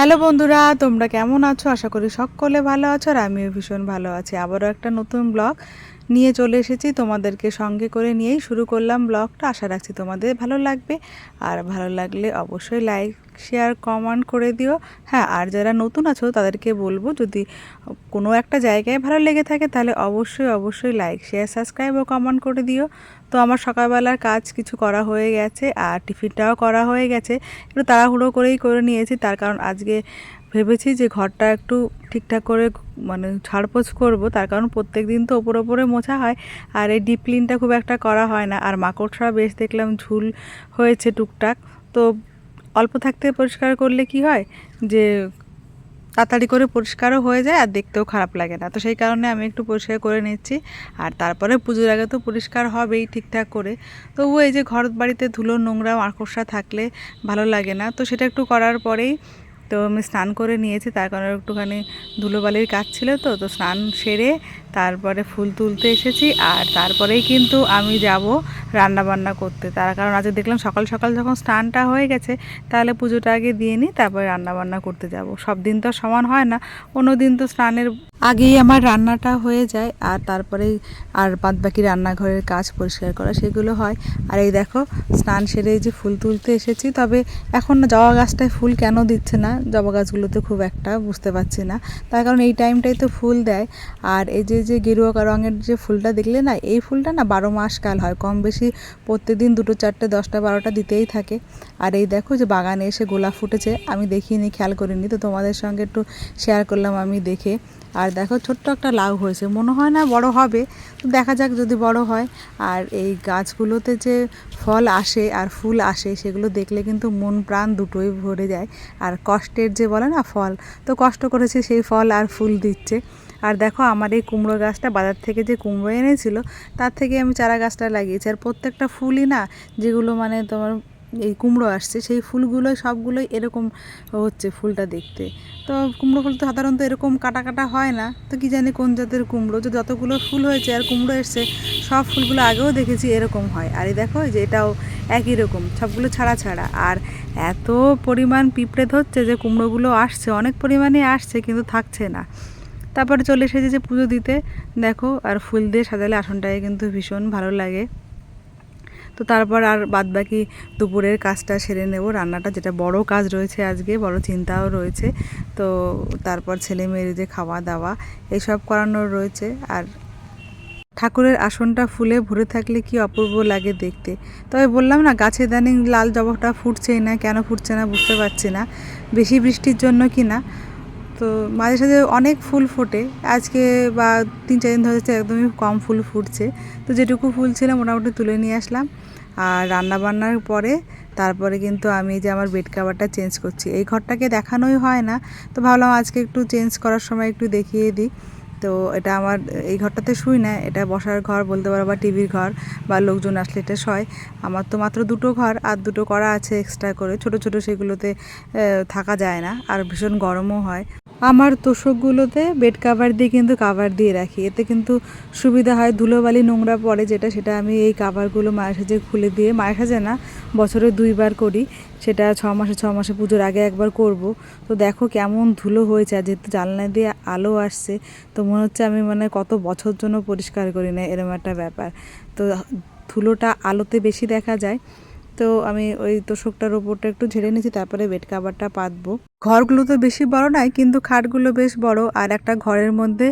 Hello বন্ধুরা, তোমরা কেমন আছো? আশা করি সকলে ভালো আছো আর আমিও ভীষণ ভালো আছি। আবারও একটা নতুন ব্লগ নিয়ে চলে এসেছি, তোমাদেরকে সঙ্গে করে নিয়েই শুরু করলাম ব্লগটা। আশা রাখছি তোমাদের ভালো লাগবে, আর ভালো লাগলে অবশ্যই লাইক শেয়ার কমেন্ট করে দিও। হ্যাঁ, আর যারা নতুন আছো তাদেরকে বলবো, যদি কোনো একটা জায়গায় ভালো লেগে থাকে তাহলে অবশ্যই অবশ্যই লাইক শেয়ার সাবস্ক্রাইব ও কমেন্ট করে দিও। তো আমার সকালবেলার কাজ কিছু করা হয়ে গেছে আর টিফিনটাও করা হয়ে গেছে। একটু তাড়াহুড়ো করেই করে নিয়েছি, তার কারণ আজকে ভেবেছি যে ঘরটা একটু ঠিকঠাক করে মানে ঝাড়পোছ করব। তার কারণ প্রত্যেক দিন তো ওপরে ওপরে মোছা হয়, আর এই ডিপ ক্লিনটা খুব একটা করা হয় না। আর মাকড়সা বেশ দেখলাম ঝুল হয়েছে টুকটাক। তো অল্প থাকতে পরিষ্কার করলে কি হয় যে তাড়াতাড়ি করে পরিষ্কারও হয়ে যায় আর দেখতেও খারাপ লাগে না। তো সেই কারণে আমি একটু পরিষ্কার করে নিচ্ছি। আর তারপরে পুজোর আগে তো পরিষ্কার হবেই ঠিকঠাক করে। তবুও এই যে ঘর বাড়িতে ধুলো নোংরা মাকড়সা থাকলে ভালো লাগে না, তো সেটা একটু করার পরেই তো আমি স্নান করে নিয়েছি। তার কারণে একটুখানি ধুলোবালির কাজ ছিল, তো তো স্নান সেরে তারপরে ফুল তুলতে এসেছি। আর তারপরেই কিন্তু আমি যাব রান্না বান্না করতে। তার কারণ আজকে দেখলাম সকাল সকাল যখন স্নানটা হয়ে গেছে, তাহলে পুজোটা আগে দিয়ে নিই, তারপরে রান্না বান্না করতে যাব। সব দিন তো সমান হয় না, অন্য দিন তো স্নানের আগেই আমার রান্নাটা হয়ে যায়, আর তারপরেই আর বাদবাকি রান্নাঘরের কাজ পরিষ্কার করা সেগুলো হয়। আর এই দেখো স্নান সেরে যে ফুল তুলতে এসেছি, তবে এখন না জবা গাছটায় ফুল কেন দিচ্ছে না, জবা গাছগুলোতে খুব একটা বুঝতে পারছি না। তার কারণ এই টাইমটাই তো ফুল দেয়। আর এই যে যে গেরুয়া রঙের যে ফুলটা দেখলে না, এই ফুলটা না 12 মাস কাল হয়, কম বেশি প্রত্যেকদিন 2, 4, 10টা 12টা দিতেই থাকে। আর এই দেখো যে বাগানে এসে গোলাপ ফুটেছে, আমি দেখিনি, খেয়াল করিনি, তো তোমাদের সঙ্গে একটু শেয়ার করলাম আমি দেখে। আর দেখো ছোট্ট একটা লাউ হয়েছে, মনে হয় না বড় হবে, তো দেখা যাক যদি বড় হয়। আর এই গাছগুলোতে যে ফল আসে আর ফুল আসে, সেগুলো দেখলে কিন্তু মন প্রাণ দুটোই ভরে যায়। আর কষ্টের যে বলে না ফল, তো কষ্ট করেছে সেই ফল আর ফুল দিচ্ছে। আর দেখো আমার এই কুমড়ো গাছটা বাজার থেকে যে কুমড়ো এনেছিল, তার থেকে আমি চারা গাছটা লাগিয়েছি। আর প্রত্যেকটা ফুলই না, যেগুলো মানে তোমার এই কুমড়ো আসছে, সেই ফুলগুলোই সবগুলোই এরকম হচ্ছে ফুলটা দেখতে। তো কুমড়ো ফুল তো সাধারণত এরকম কাটা কাটা হয় না, তো কি জানি কোন জাতের কুমড়ো, যে যতগুলো ফুল হয়েছে আর কুমড়ো এসছে, সব ফুলগুলো আগেও দেখেছি এরকম হয়। আর এই দেখো যে এটাও একই রকম, সবগুলো ছাড়া ছাড়া। আর এত পরিমাণ পিঁপড়ে ধরছে যে কুমড়োগুলো আসছে, অনেক পরিমাণে আসছে, কিন্তু থাকছে না। তারপরে চলে এসেছে যে পুজো দিতে, দেখো আর ফুল দিয়ে সাজালে আসনটাকে কিন্তু ভীষণ ভালো লাগে। তো তারপর আর বাদবাকি দুপুরের কাজটা সেরে নেব, রান্নাটা যেটা বড় কাজ রয়েছে আজকে, বড় চিন্তাও রয়েছে। তো তারপর ছেলে মেয়ের যে খাওয়া দাওয়া এইসব করানোর রয়েছে। আর ঠাকুরের আসনটা ফুলে ভরে থাকলে কি অপূর্ব লাগে দেখতে। তবে বললাম না, গাছে ইদানিং লাল জবাটা ফুটছেই না, কেন ফুটছে না বুঝতে পারছি না, বেশি বৃষ্টির জন্য কি না। তো মাঝে সাঝে অনেক ফুল ফোটে, আজকে বা 3-4 দিন ধরে একদমই কম ফুল ফুটছে। তো যেটুকু ফুল ছিল মোটামুটি তুলে নিয়ে আসলাম। আর রান্না বান্নার পরে তারপরে কিন্তু আমি যে আমার বেড কভারটা চেঞ্জ করছি, এই ঘরটাকে দেখানোই হয় না, তো ভাবলাম আজকে একটু চেঞ্জ করার সময় একটু দেখিয়ে দিই। তো এটা আমার এই ঘরটাতে শুই না, এটা বসার ঘর বলতে পারো, বা টিভির ঘর, বা লোকজন আসলে এটা শয়। আমার তো মাত্র 2টো ঘর, আর 2টো করা আছে এক্সট্রা করে, ছোট ছোট, সেগুলোতে থাকা যায় না, আর ভীষণ গরমও হয়। আমার তোষকগুলোতে বেড কাভার দিয়ে কিন্তু কাভার দিয়ে রাখি, এতে কিন্তু সুবিধা হয়। ধুলোবালি নোংরা পড়ে যেটা, সেটা আমি এই কাভারগুলো মায়ের সাজে খুলে দিয়ে, মায়ের সাজে না, বছরে 2বার করি, সেটা 6 মাসে পুজোর আগে একবার করব। তো দেখো কেমন ধুলো হয়েছে, আর যেহেতু জানলা দিয়ে আলো আসছে, তো মনে হচ্ছে আমি মানে কত বছর জন্য পরিষ্কার করি না, এরকম একটা ব্যাপার। তো ধুলোটা আলোতে বেশি দেখা যায়। তো আমি ওই তোষকটার ওপরটা একটু ঝেড়ে নিয়েছি, তারপরে বেড কাভারটা পাতবো। ঘরগুলো তো বেশি বড় নয়, কিন্তু খাটগুলো বেশ বড়। আর একটা ঘরের মধ্যে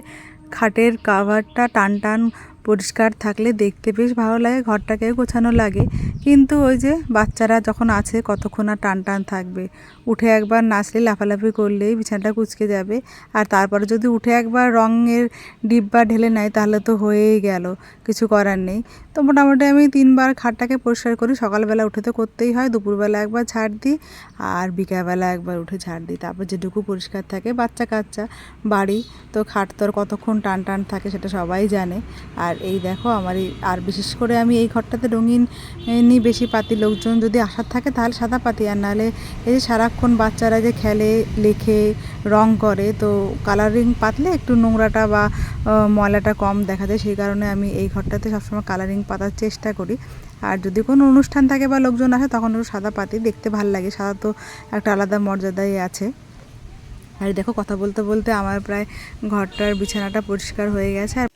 খাটের কাভারটা টান টান পরিষ্কার থাকলে দেখতে বেশ ভালো লাগে, ঘরটাকে গোছানো লাগে। কিন্তু ওই যে বাচ্চারা যখন আছে, কতক্ষণ আর টান টান থাকবে, উঠে একবার নাচলে লাফালাফি করলেই বিছানাটা কুঁচকে যাবে। আর তারপরে যদি উঠে একবার রঙের ডিব্বা ঢেলে নেয়, তাহলে তো হয়েই গেল, কিছু করার নেই। তো মোটামুটি আমি 3বার খাটটাকে পরিষ্কার করি, সকালবেলা উঠে তো করতেই হয়, দুপুরবেলা একবার ঝাড় দিই, আর বিকালবেলা একবার উঠে ঝাড় দিই। তারপর যেটুকু পরিষ্কার থাকে, বাচ্চা কাচ্চা বাড়ি, তো খাট তো আর কতক্ষণ টান টান থাকে সেটা সবাই জানে। আর এই দেখো আমার এই, আর বিশেষ করে আমি এই ঘরটাতে রঙিন নি বেশি পাতি, লোকজন যদি আসার থাকে তাহলে সাদা পাতি, আর নাহলে এই যে সারাক্ষণ বাচ্চারা যে খেলে, লেখে, রং করে, তো কালারিং পাতলে একটু নোংরাটা বা ময়লাটা কম দেখা যায়, সেই কারণে আমি এই ঘরটাতে সবসময় কালারিং পাতার চেষ্টা করি। আর যদি কোনো অনুষ্ঠান থাকে বা লোকজন আসে, তখন একটু সাদা পাতি, দেখতে ভালো লাগে, সাদা তো একটা আলাদা মর্যাদাই আছে। আর দেখো কথা বলতে বলতে আমার প্রায় ঘরটার বিছানাটা পরিষ্কার হয়ে গেছে। আর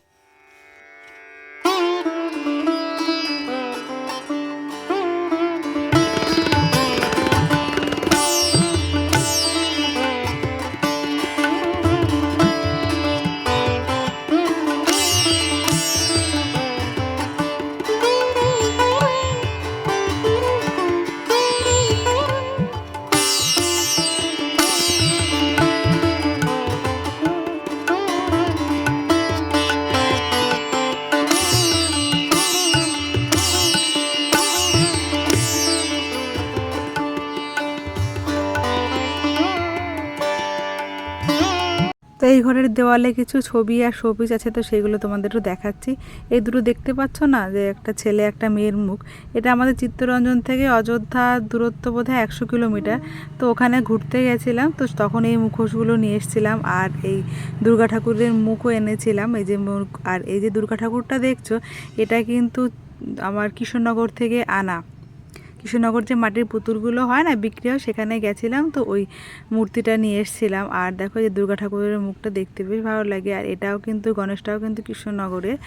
তো এই ঘরের দেওয়ালে কিছু ছবি আর শোপিস আছে, তো সেগুলো তোমাদের একটু দেখাচ্ছি। এই দুটো দেখতে পাচ্ছ না, যে একটা ছেলে একটা মেয়ের মুখ। এটা আমাদের চিত্তরঞ্জন থেকে অযোধ্যা দূরত্ব বোধহয় 100 কিলোমিটার। তো ওখানে ঘুরতে গেছিলাম, তো তখন এই মুখোশগুলো নিয়ে এসেছিলাম। আর এই দুর্গা ঠাকুরের মুখও এনেছিলাম, এই যে মুখ। আর এই যে দুর্গা ঠাকুরটা দেখছো, এটা কিন্তু আমার কৃষ্ণনগর থেকে আনা। কৃষ্ণনগর যে মাটির পুতুলগুলো হয় না বিক্রি হয়, সেখানে গেছিলাম, তো ওই মূর্তিটা নিয়ে এসেছিলাম। আর দেখো যে দুর্গা ঠাকুরের মুখটা দেখতে বেশ ভালো লাগে। আর এটাও কিন্তু গণেশটাও কিন্তু কৃষ্ণনগরের।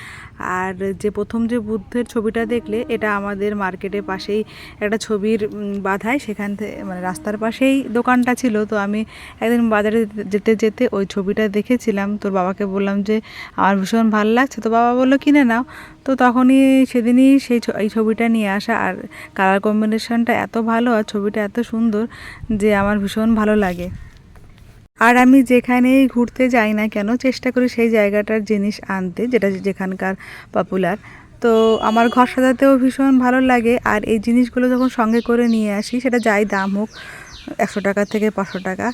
আর যে প্রথম যে বুদ্ধের ছবিটা দেখলে, এটা আমাদের মার্কেটের পাশেই একটা ছবির বাঁধায়, সেখান থেকে মানে রাস্তার পাশেই দোকানটা ছিল। তো আমি একদিন বাজারে যেতে যেতে ওই ছবিটা দেখেছিলাম। তোর বাবাকে বললাম যে আমার ভীষণ ভালো লাগছে, তো বাবা বললো কিনে নাও। তো তখনই সেদিনই এই ছবিটা নিয়ে আসা। আর কালার কম্বিনেশনটা এত ভালো আর ছবিটা এত সুন্দর যে আমার ভীষণ ভালো লাগে। আর আমি যেখানেই ঘুরতে যাই না কেন, চেষ্টা করি সেই জায়গাটার জিনিস আনতে, যেটা যেখানকার পপুলার। তো আমার ঘর সাজাতেও ভীষণ ভালো লাগে। আর এই জিনিসগুলো যখন সঙ্গে করে নিয়ে আসি, সেটা যাই দাম হোক, 100 টাকা থেকে 500 টাকা,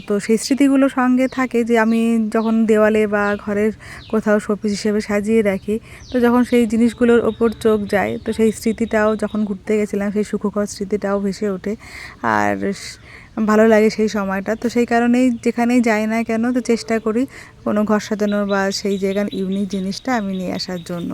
তো সেই স্মৃতিগুলো সঙ্গে থাকে, যে আমি যখন দেওয়ালে বা ঘরের কোথাও শোপিস হিসেবে সাজিয়ে রাখি, তো যখন সেই জিনিসগুলোর ওপর চোখ যায়, তো সেই স্মৃতিটাও যখন ঘুরতে গেছিলাম, সেই সুখকর স্মৃতিটাও ভেসে ওঠে। আর ভালো লাগে সেই সময়টা। তো সেই কারণেই যেখানেই যাই না কেন, তো চেষ্টা করি কোনো ঘর সাজানোর বা সেই জায়গার ইউনিক জিনিসটা আমি নিয়ে আসার জন্য।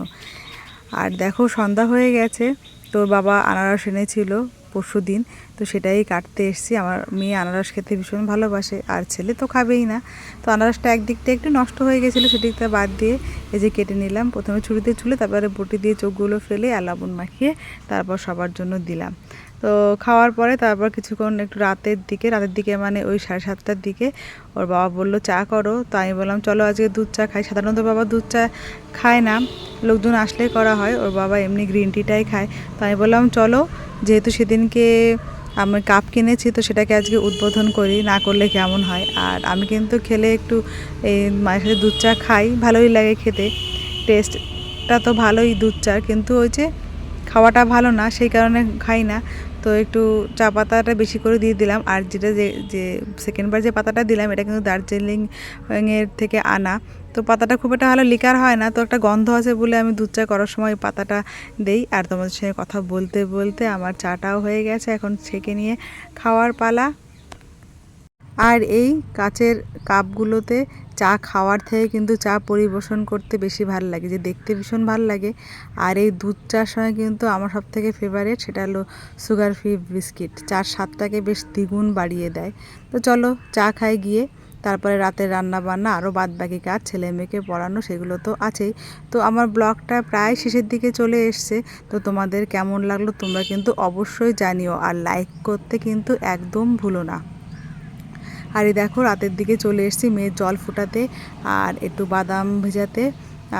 আর দেখো সন্ধ্যা হয়ে গেছে, তোর বাবা আনারস এনেছিল পরশুদিন, তো সেটাই কাটতে এসেছি। আমার মেয়ে আনারস খেতে ভীষণ ভালোবাসে, আর ছেলে তো খাবেই না। তো আনারসটা একদিকটা একটু নষ্ট হয়ে গেছিলো, সেদিকটা বাদ দিয়ে এই যে কেটে নিলাম। প্রথমে ছুরিতে ছুলে, তারপরে বটি দিয়ে চোখগুলো ফেলে আর লবণ মাখিয়ে তারপর সবার জন্য দিলাম। তো খাওয়ার পরে তারপর কিছুক্ষণ একটু রাতের দিকে মানে ওই 7:30টার দিকে ওর বাবা বললো চা করো। তো আমি বললাম চলো আজকে দুধ চা খাই। সাধারণত বাবা দুধ চা খায় না, লোকজন আসলেই করা হয়, ওর বাবা এমনি গ্রিন টিটাই খায়। তো আমি বললাম চলো, যেহেতু সেদিনকে আমি কাপ কিনেছি, তো সেটাকে আজকে উদ্বোধন করি, না করলে কেমন হয়। আর আমি কিন্তু খেলে একটু এই মায়ের সাথে দুধ চা খাই, ভালোই লাগে খেতে, টেস্টটা তো ভালোই দুধ চা, কিন্তু ওই যে খাওয়াটা ভালো না, সেই কারণে খাই না। তো একটু চা পাতাটা বেশি করে দিয়ে দিলাম। আর যেটা যে সেকেন্ডবার যে পাতাটা দিলাম, এটা কিন্তু দার্জিলিং এর থেকে আনা। তো পাতাটা খুব একটা ভালো লিকার হয় না, তো একটা গন্ধ আছে বলে আমি দুধ চা করার সময় পাতাটা দেই। আর তোমাদের সঙ্গে কথা বলতে বলতে আমার চাটাও হয়ে গেছে, এখন ছেঁকে নিয়ে খাওয়ার পালা। আর এই কাচের কাপগুলোতে চা খাওয়ার থেকে কিন্তু চা পরিবেশন করতে বেশি ভালো লাগে, যে দেখতে ভীষণ ভালো লাগে। আর এই দুধ চার সময় কিন্তু আমার সবথেকে ফেভারিট, সেটা হলো সুগার ফ্রি বিস্কিট, চার স্বাদটাকে বেশ দ্বিগুণ বাড়িয়ে দেয়। তো চলো চা খাই গিয়ে, তারপরে রাতের রান্না বান্না আরও বাদবাকি কাজ, ছেলে মেয়েকে পড়ানো, সেগুলো তো আছেই। তো আমার ব্লগটা প্রায় শেষের দিকে চলে এসছে। তো তোমাদের কেমন লাগলো তোমরা কিন্তু অবশ্যই জানিও, আর লাইক করতে কিন্তু একদম ভুলো না। আর এই দেখো রাতের দিকে চলে এসেছি মেয়ের জল ফোটাতে আর একটু বাদাম ভেজাতে,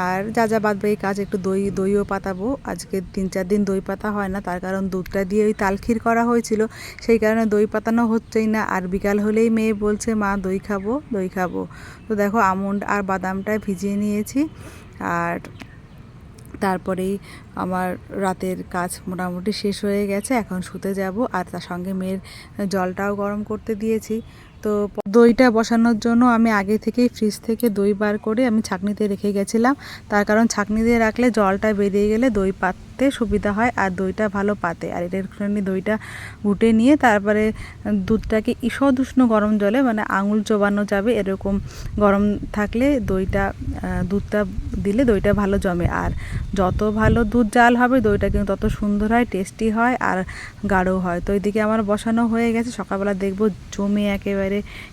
আর যা যা বাদবাকি কাজ, একটু দইও পাতাবো। আজকে 3-4 দিন দই পাতা হয় না, তার কারণ দুধটা দিয়ে ওই তালক্ষীর করা হয়েছিল, সেই কারণে দই পাতানো হচ্ছেই না। আর বিকাল হলেই মেয়ে বলছে মা দই খাবো দই খাবো। তো দেখো আমন্ড আর বাদামটা ভিজিয়ে নিয়েছি। আর তারপরেই আমার রাতের কাজ মোটামুটি শেষ হয়ে গেছে, এখন শুতে যাব। আর তার সঙ্গে মেয়ের জলটাও গরম করতে দিয়েছি। তো দইটা বসানোর জন্য আমি আগে থেকেই ফ্রিজ থেকে দই বার করে আমি ছাঁকনিতে রেখে গেছিলাম, তার কারণ ছাঁকনি দিয়ে রাখলে জলটা বেরিয়ে গেলে দই পাততে সুবিধা হয় আর দইটা ভালো পাতে। আর এটার দইটা ঘুটে নিয়ে তারপরে দুধটাকে ঈষৎ উষ্ণ গরম জলে, মানে আঙুল চোবানো যাবে এরকম গরম থাকলে দুধটা দিলে দইটা ভালো জমে। আর যত ভালো দুধ জাল হবে দইটা কিন্তু তত সুন্দর হয়, টেস্টি হয় আর গাঢ় হয়। তো এইদিকে আমার বসানো হয়ে গেছে, সকালবেলা দেখবো জমে একেবারে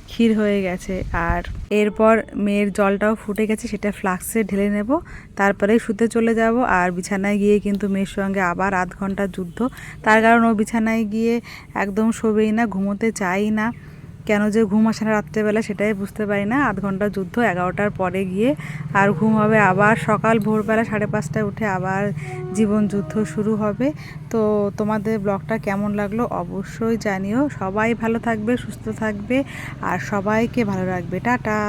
ক্ষীর হয়ে গেছে। আর এরপর মেয়ের জলটাও ফুটে গেছে, সেটা ফ্লাক্সে ঢেলে নেব, তারপরে শুতে চলে যাব। আর বিছানায় গিয়ে কিন্তু মেয়ের সঙ্গে আবার আধ ঘন্টা যুদ্ধ, তার কারণ ও বিছানায় গিয়ে একদম শোবেই না, ঘুমোতে চাই না। কেন যে ঘুম আসে না রাত্রেবেলা সেটাই বুঝতে পারি না। আধ ঘন্টা যুদ্ধ, 11টার পরে গিয়ে আর ঘুম হবে। আবার সকাল ভোরবেলা 5:30টায় উঠে আবার জীবন যুদ্ধ শুরু হবে। তো তোমাদের ব্লগটা কেমন লাগলো অবশ্যই জানিও। সবাই ভালো থাকবে, সুস্থ থাকবে আর সবাইকে ভালো রাখবে। টাটা।